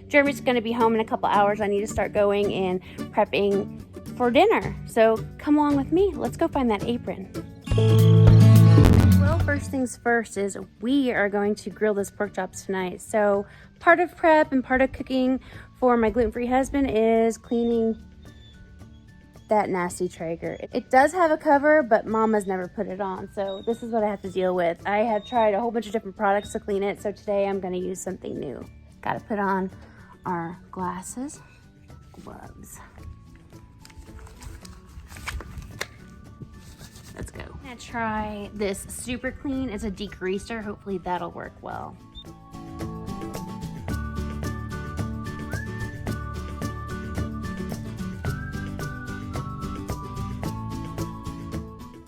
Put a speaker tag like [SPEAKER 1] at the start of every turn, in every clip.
[SPEAKER 1] Jeremy's gonna be home in a couple hours. I need to start going and prepping for dinner. So come along with me. Let's go find that apron. Well, first things first is we are going to grill this pork chops tonight. So part of prep and part of cooking for my gluten-free husband is cleaning that nasty Traeger. It does have a cover, but Mama's never put it on. So this is what I have to deal with. I have tried a whole bunch of different products to clean it. So today I'm gonna use something new. Gotta put on our glasses, gloves. Let's go. I'm gonna try this super clean. It's a degreaser. Hopefully that'll work well.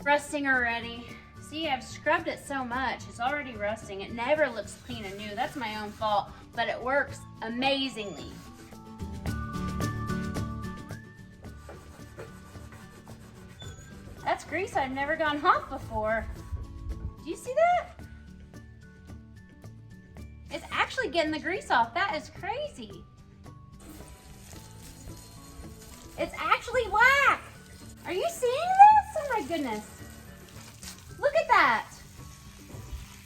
[SPEAKER 1] Rusting already. See, I've scrubbed it so much, it's already rusting. It never looks clean and new. That's my own fault, but it works amazingly. That's grease I've never gone hot before. Do you see that? It's actually getting the grease off. That is crazy. It's actually black. Are you seeing this? Oh my goodness. Look at that.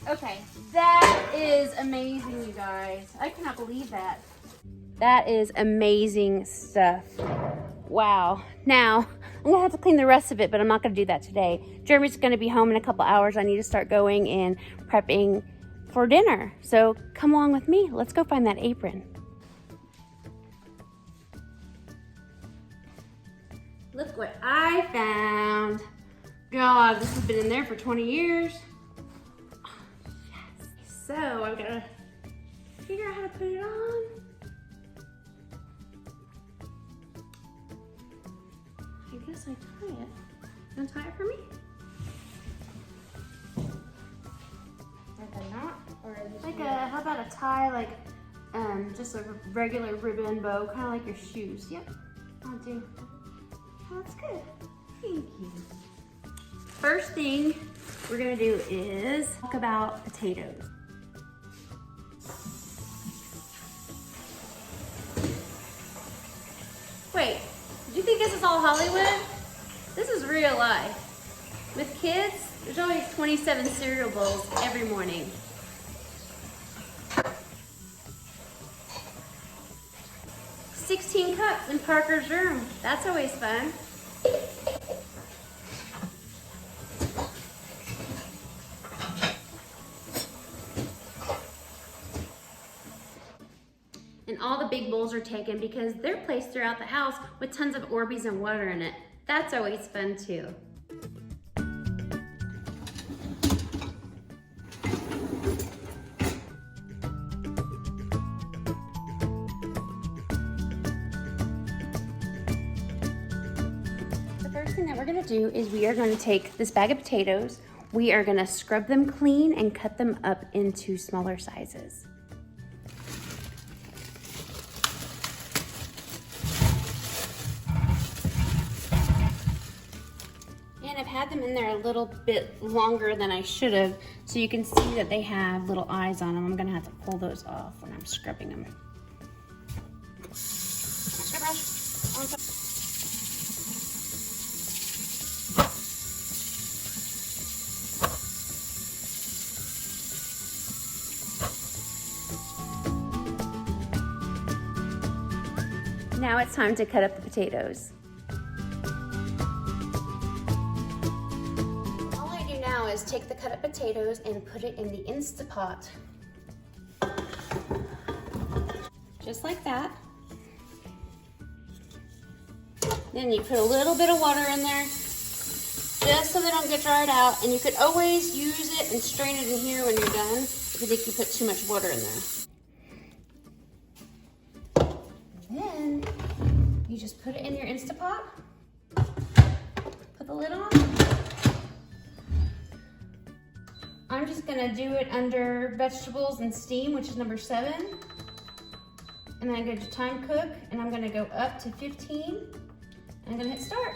[SPEAKER 1] Okay, that is amazing, you guys. I cannot believe that. That is amazing stuff. Wow. Now, I'm gonna have to clean the rest of it, but I'm not gonna do that today. Jeremy's gonna be home in a couple hours. I need to start going and prepping for dinner. So come along with me. Let's go find that apron. Look what I found. God, this has been in there for 20 years. Oh, yes. So I'm gonna figure out how to put it on. I guess I tie it. You tie it for me? Like a knot? Or like a, how about a tie, like just a regular ribbon bow, kind of like your shoes. Yep, I'll do. Oh, that's good. Thank you. First thing we're gonna do is talk about potatoes. Wait, did you think this is all Hollywood? This is real life. With kids, there's always 27 cereal bowls every morning. $16 cups in Parker's room. That's always fun. And all the big bowls are taken because they're placed throughout the house with tons of Orbeez and water in it. That's always fun too. The first thing that we're gonna do is we are gonna take this bag of potatoes, we are gonna scrub them clean and cut them up into smaller sizes. And I've had them in there a little bit longer than I should have, so you can see that they have little eyes on them. I'm gonna have to pull those off when I'm scrubbing them. Scrub brush on top. Now it's time to cut up the potatoes. All I do now is take the cut up potatoes and put it in the Instapot. Just like that. Then you put a little bit of water in there, just so they don't get dried out. And you could always use it and strain it in here when you're done, if you think you put too much water in there. Then you just put it in your Instapot, put the lid on. I'm just gonna do it under vegetables and steam, which is number 7. And then I'm going to time cook, and I'm gonna go up to 15, and I'm gonna hit start.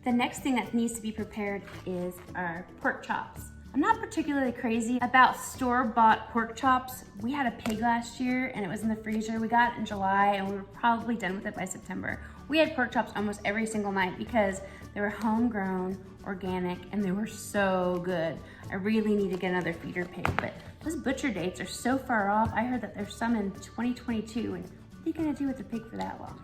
[SPEAKER 1] The next thing that needs to be prepared is our pork chops. I'm not particularly crazy about store-bought pork chops. We had a pig last year and it was in the freezer. We got it in July and we were probably done with it by September. We had pork chops almost every single night because they were homegrown, organic, and they were so good. I really need to get another feeder pig, but those butcher dates are so far off. I heard that there's some in 2022, and what are you gonna do with a pig for that long?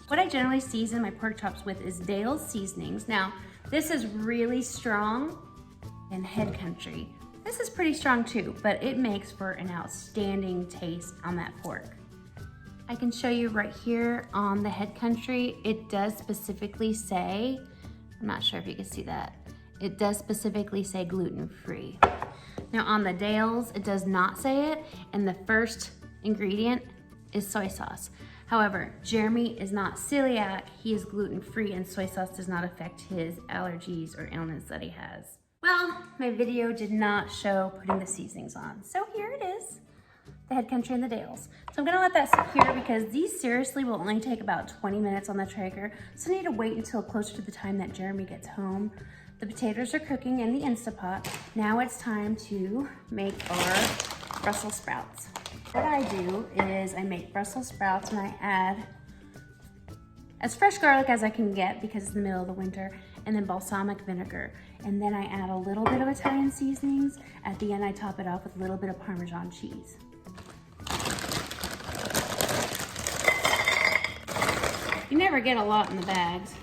[SPEAKER 1] What I generally season my pork chops with is Dale's seasonings. Now, this is really strong in Head Country. This is pretty strong too, but it makes for an outstanding taste on that pork. I can show you right here on the Head Country, it does specifically say, I'm not sure if you can see that, it does specifically say gluten free. Now on the Dale's, it does not say it, and the first ingredient is soy sauce. However, Jeremy is not celiac, he is gluten-free, and soy sauce does not affect his allergies or ailments that he has. Well, my video did not show putting the seasonings on, so here it is, the Head Country and the Dales. So I'm gonna let that sit here because these seriously will only take about 20 minutes on the Traeger, so I need to wait until closer to the time that Jeremy gets home. The potatoes are cooking in the Instapot. Now it's time to make our Brussels sprouts. What I do is I make Brussels sprouts and I add as fresh garlic as I can get because it's the middle of the winter, and then balsamic vinegar. And then I add a little bit of Italian seasonings. At the end, I top it off with a little bit of Parmesan cheese. You never get a lot in the bags.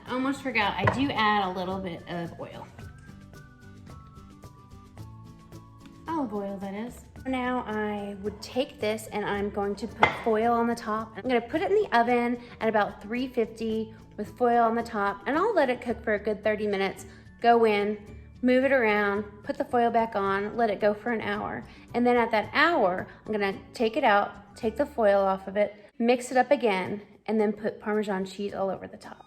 [SPEAKER 1] I almost forgot, I do add a little bit of oil. Olive oil, that is. Now I would take this and I'm going to put foil on the top. I'm gonna put it in the oven at about 350 with foil on the top, and I'll let it cook for a good 30 minutes. Go in, move it around, put the foil back on, let it go for an hour. And then at that hour, I'm gonna take it out, take the foil off of it, mix it up again, and then put Parmesan cheese all over the top.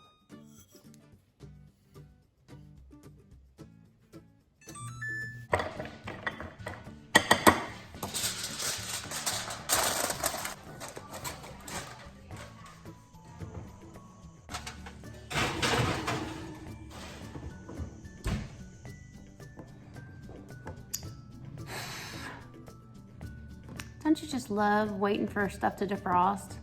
[SPEAKER 1] Don't you just love waiting for stuff to defrost?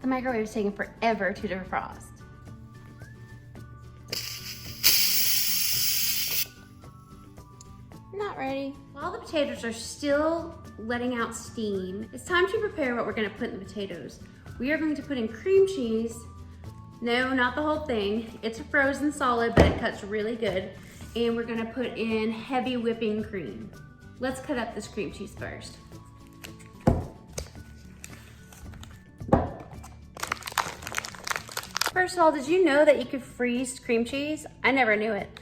[SPEAKER 1] The microwave is taking forever to defrost. Not ready. While the potatoes are still letting out steam, it's time to prepare what we're gonna put in the potatoes. We are going to put in cream cheese. No, not the whole thing. It's a frozen solid, but it cuts really good. And we're gonna put in heavy whipping cream. Let's cut up this cream cheese first. First of all, did you know that you could freeze cream cheese? I never knew it.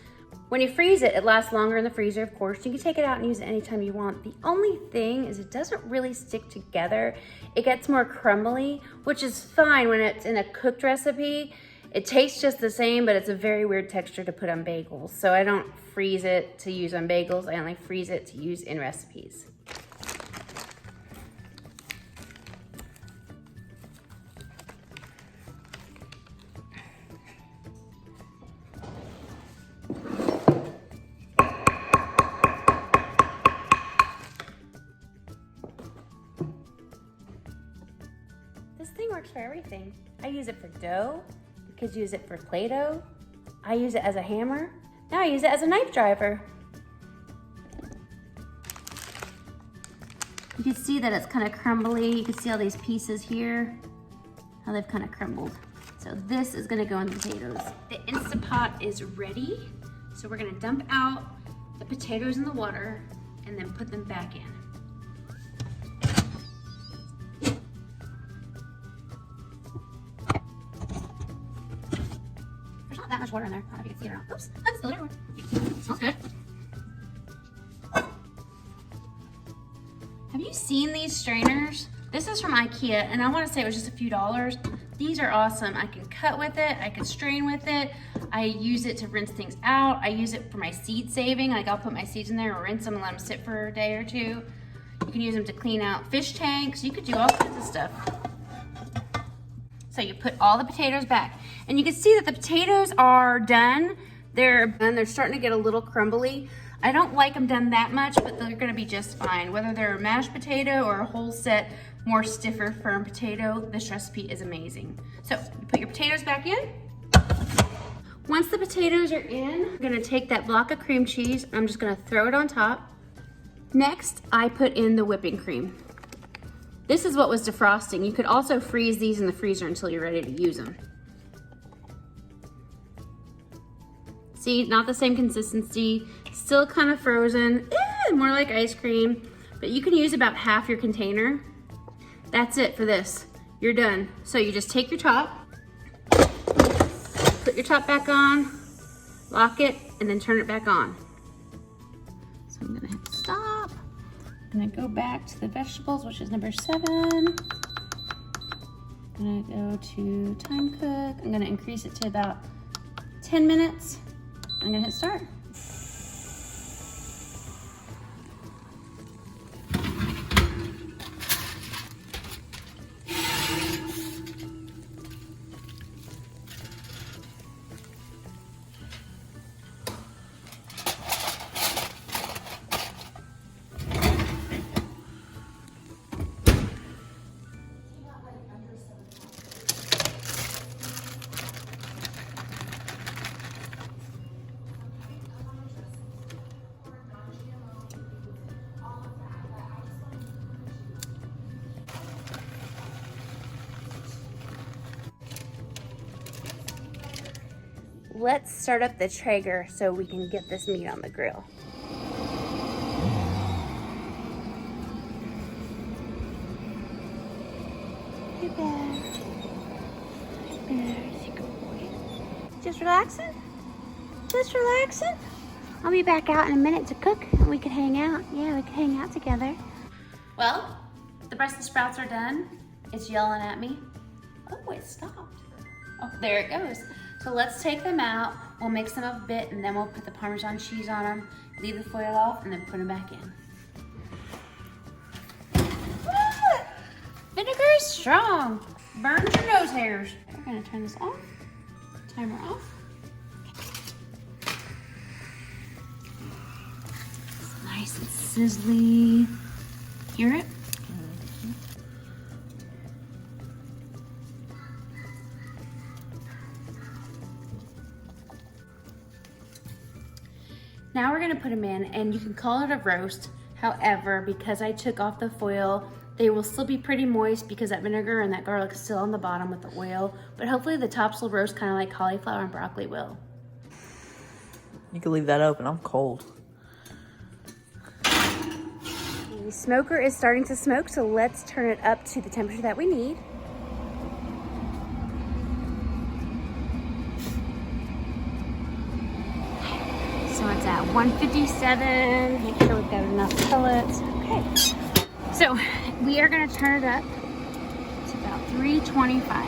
[SPEAKER 1] When you freeze it, it lasts longer in the freezer, of course. You can take it out and use it anytime you want. The only thing is it doesn't really stick together. It gets more crumbly, which is fine when it's in a cooked recipe. It tastes just the same, but it's a very weird texture to put on bagels. So I don't freeze it to use on bagels. I only freeze it to use in recipes. This thing works for everything. I use it for dough. The kids use it for Play-Doh. I use it as a hammer. Now I use it as a knife driver. You can see that it's kind of crumbly. You can see all these pieces here, how they've kind of crumbled. So this is gonna go in the potatoes. The Instapot is ready. So we're gonna dump out the potatoes in the water and then put them back in. much water in there. I don't know if you can see it or not. Oops, that's still everywhere. Smells good. Have you seen these strainers? This is from IKEA, and I want to say it was just a few dollars. These are awesome. I can cut with it, I can strain with it. I use it to rinse things out. I use it for my seed saving. Like I'll put my seeds in there or rinse them and let them sit for a day or two. You can use them to clean out fish tanks. You could do all kinds of stuff. So you put all the potatoes back, and you can see that the potatoes are done. They're starting to get a little crumbly. I don't like them done that much, but they're gonna be just fine. Whether they're a mashed potato or a whole set, more stiffer, firm potato, this recipe is amazing. So you put your potatoes back in. Once the potatoes are in, I'm gonna take that block of cream cheese, and I'm just gonna throw it on top. Next, I put in the whipping cream. This is what was defrosting. You could also freeze these in the freezer until you're ready to use them. See, not the same consistency, still kind of frozen, more like ice cream, but you can use about half your container. That's it for this. You're done. So you just take your top, put your top back on, lock it, and then turn it back on. So I'm gonna hit stop. I'm gonna go back to the vegetables, which is number 7. I'm gonna go to time cook. I'm gonna increase it to about 10 minutes. I'm gonna hit start. Let's start up the Traeger so we can get this meat on the grill. Hey, Bear. Hey, Bear. He's a good boy. Just relaxing? Just relaxing? I'll be back out in a minute to cook and we can hang out. Yeah, we can hang out together. Well, the Brussels sprouts are done. It's yelling at me. Oh, it stopped. Oh, there it goes. So let's take them out. We'll mix them up a bit, and then we'll put the Parmesan cheese on them, leave the foil off, and then put them back in. Ah, vinegar is strong. Burns your nose hairs. We're gonna turn this off. Timer off. It's nice and sizzly. Hear it? Now we're gonna put them in, and you can call it a roast. However, because I took off the foil, they will still be pretty moist because that vinegar and that garlic is still on the bottom with the oil, but hopefully the tops will roast kind of like cauliflower and broccoli will.
[SPEAKER 2] You can leave that open, I'm cold.
[SPEAKER 1] The smoker is starting to smoke, so let's turn it up to the temperature that we need. So it's at 157. Make sure we've got enough pellets. Okay. So we are gonna turn it up to about 325.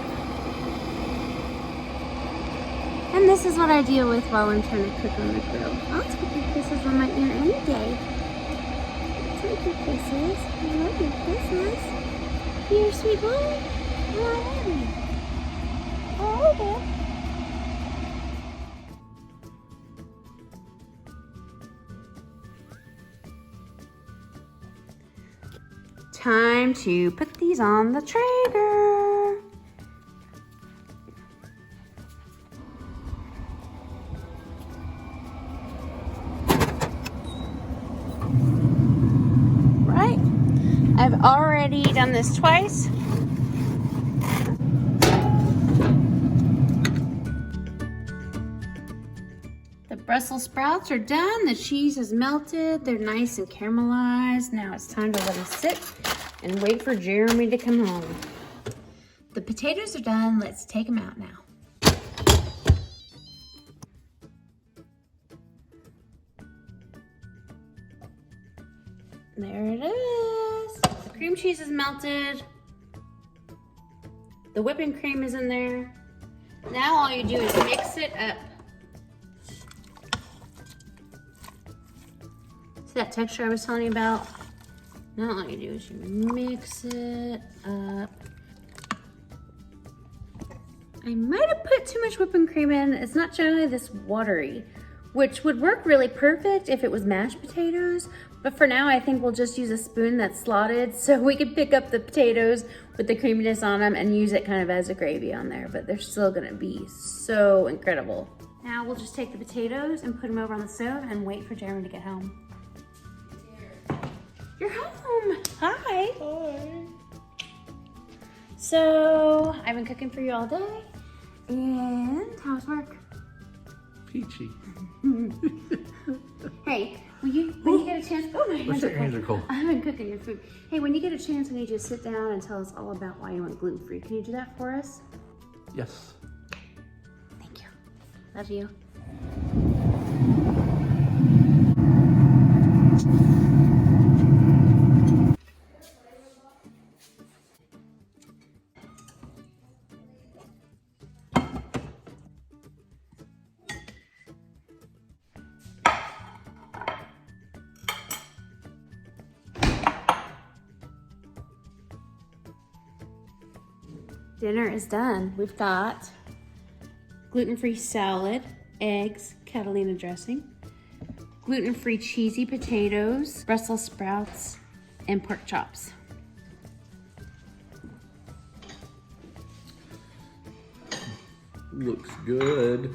[SPEAKER 1] And this is what I deal with while I'm trying to cook on the grill. I'll take your kisses on my ear any day. I'll take your kisses. I love your kisses. You're a sweet boy. I love you. Oh, okay. Time to put these on the Traeger. Right, I've already done this twice. The Brussels sprouts are done. The cheese has melted. They're nice and caramelized. Now it's time to let them sit and wait for Jeremy to come home. The potatoes are done. Let's take them out now. There it is. The cream cheese is melted. The whipping cream is in there. Now all you do is mix it up. See that texture I was telling you about? Now all you do is you mix it up. I might have put too much whipping cream in. It's not generally this watery, which would work really perfect if it was mashed potatoes. But for now, I think we'll just use a spoon that's slotted so we can pick up the potatoes with the creaminess on them and use it kind of as a gravy on there, but they're still gonna be so incredible. Now we'll just take the potatoes and put them over on the stove and wait for Jeremy to get home. You're home. Hi.
[SPEAKER 3] Hi.
[SPEAKER 1] So I've been cooking for you all day. And how's work?
[SPEAKER 3] Peachy.
[SPEAKER 1] Hey, when you get a chance, oh my
[SPEAKER 3] What's your hands are cold?
[SPEAKER 1] I've been cooking your food. Hey, when you get a chance, I need you to sit down and tell us all about why you went gluten free. Can you do that for us?
[SPEAKER 3] Yes.
[SPEAKER 1] Thank you. Love you. Dinner is done. We've got gluten-free salad, eggs, Catalina dressing, gluten-free cheesy potatoes, Brussels sprouts, and pork chops.
[SPEAKER 3] Looks good.